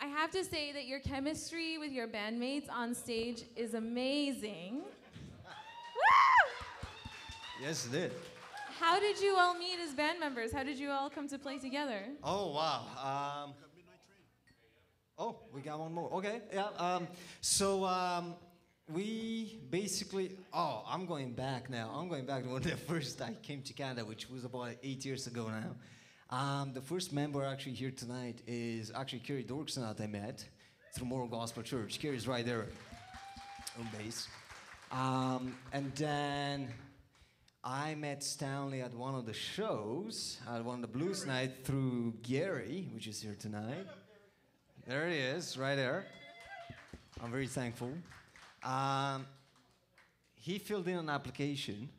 I have to say that your chemistry with your bandmates on stage is amazing. Woo! Yes, it did. How did you all meet as band members? How did you all come to play together? Oh, wow. Oh, we got one more. Okay, yeah. We basically, I'm going back now. I'm going back to when the first I came to Canada, which was about 8 years ago now. The first member actually here tonight is actually Kerry Dorkson that I met through Moral Gospel Church. Kerry's right there on bass. And then I met Stanley at one of the shows, at one of the blues night through Gary, which is here tonight. There he is, right there. I'm very thankful. He filled in an application.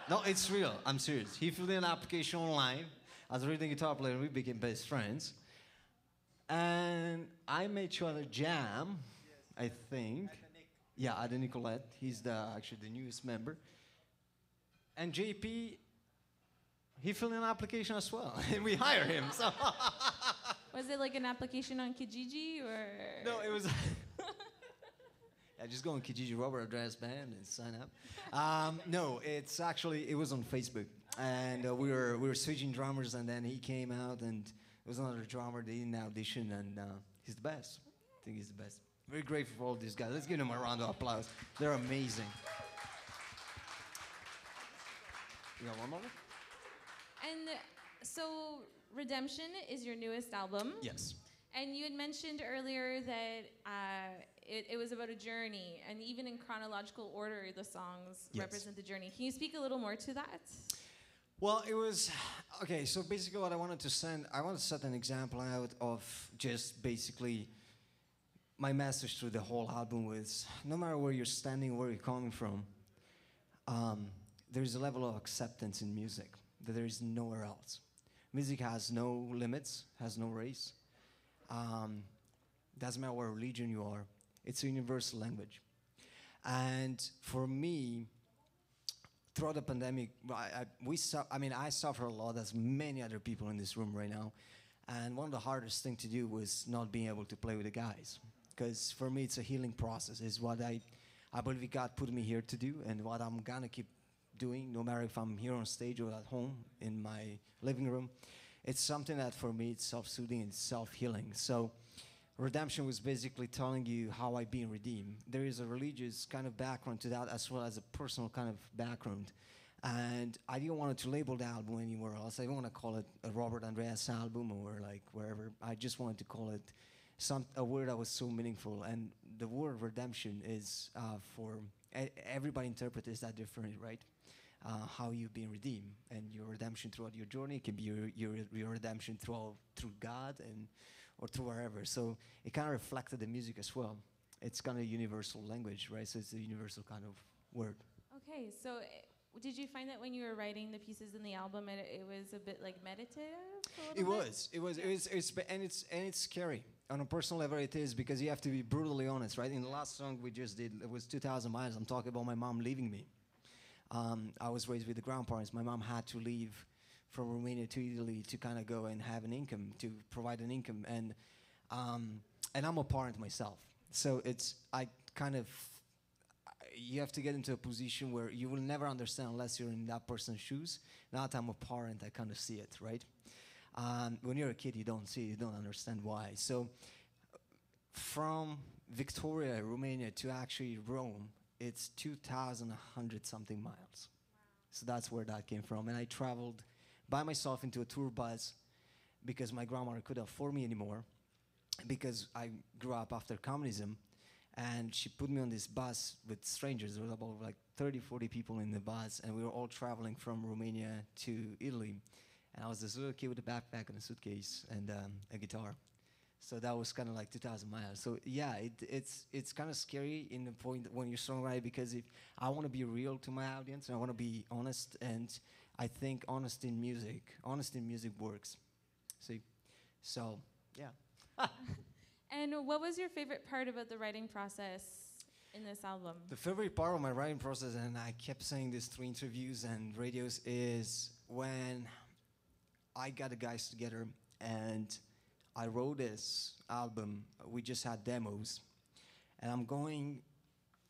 No, it's real. I'm serious. He filled in an application online. As a rhythm guitar player, we became best friends. And I met you at a jam, I think. Yeah, at the Nicolette. He's actually the newest member. And JP, he filled in an application as well, and we hired him. So. Was it like an application on Kijiji or? No, it was. Yeah, just go on Kijiji Robert-Andreas band and sign up. No, it was on Facebook, and we were switching drummers, and then he came out, and there was another drummer. They didn't audition, and he's the best. I think he's the best. Very grateful for all these guys. Let's give them a round of applause. They're amazing. You got one more? And so Redemption is your newest album. Yes. And you had mentioned earlier that it was about a journey, and even in chronological order, the songs represent the journey. Can you speak a little more to that? Well, it was, okay, so basically what I wanted to set an example out of just basically my message through the whole album was, no matter where you're standing, where you're coming from, there's a level of acceptance in music that there is nowhere else. Music has no limits, has no race. Doesn't matter what religion you are. It's a universal language. And for me, throughout the pandemic, I suffer a lot, as many other people in this room right now. And one of the hardest things to do was not being able to play with the guys. Because for me, it's a healing process. It's what I believe God put me here to do, and what I'm gonna keep doing, no matter if I'm here on stage or at home in my living room. It's something that for me, it's self-soothing and self-healing. So Redemption was basically telling you how I've been redeemed. There is a religious kind of background to that, as well as a personal kind of background. And I didn't want to label the album anywhere else. I didn't want to call it a Robert-Andreas album or like wherever. I just wanted to call it a word that was so meaningful. And the word redemption is for everybody interprets that differently, right? How you've been redeemed, and your redemption throughout your journey can be your redemption through God or through wherever. So it kind of reflected the music as well. It's kind of a universal language, right? So it's a universal kind of word. Okay, so did you find that when you were writing the pieces in the album, it was a bit like meditative? It's scary. On a personal level, it is, because you have to be brutally honest, right? In the last song we just did, it was 2,000 miles. I'm talking about my mom leaving me. I was raised with the grandparents. My mom had to leave from Romania to Italy to kind of go and have an income, to provide an income. And I'm a parent myself. So you have to get into a position where you will never understand unless you're in that person's shoes. Now that I'm a parent, I kind of see it, right? When you're a kid, you don't see it, you don't understand why. So from Victoria, Romania, to actually Rome, it's 2,100 something miles. Wow. So that's where that came from. And I traveled by myself into a tour bus because my grandmother couldn't afford me anymore, because I grew up after communism, and she put me on this bus with strangers. There was about like 30, 40 people in the bus, and we were all traveling from Romania to Italy. And I was this little kid with a backpack and a suitcase and a guitar. So that was kind of like 2,000 miles. So yeah, it's kind of scary in the point when you're songwriting, because I want to be real to my audience, and I want to be honest, and I think honesty in music works. See, so yeah. And what was your favorite part about the writing process in this album? The favorite part of my writing process, and I kept saying this through interviews and radios, is when I got the guys together and I wrote this album. We just had demos, and I'm going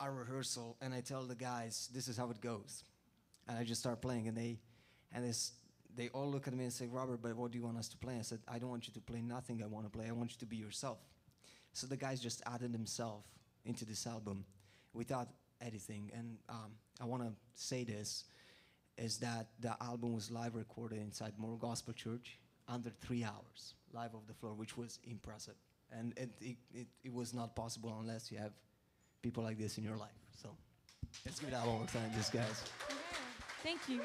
our rehearsal, and I tell the guys, this is how it goes, and I just start playing, and they all look at me and say, Robert, but what do you want us to play? I said, I don't want you to play nothing I want to play. I want you to be yourself. So the guys just added themselves into this album without editing. And I want to say this, is that the album was live recorded inside More Gospel Church under 3 hours, live off the floor, which was impressive. And it was not possible unless you have people like this in your life. So let's give it out one more time, these guys. Yeah. Thank you.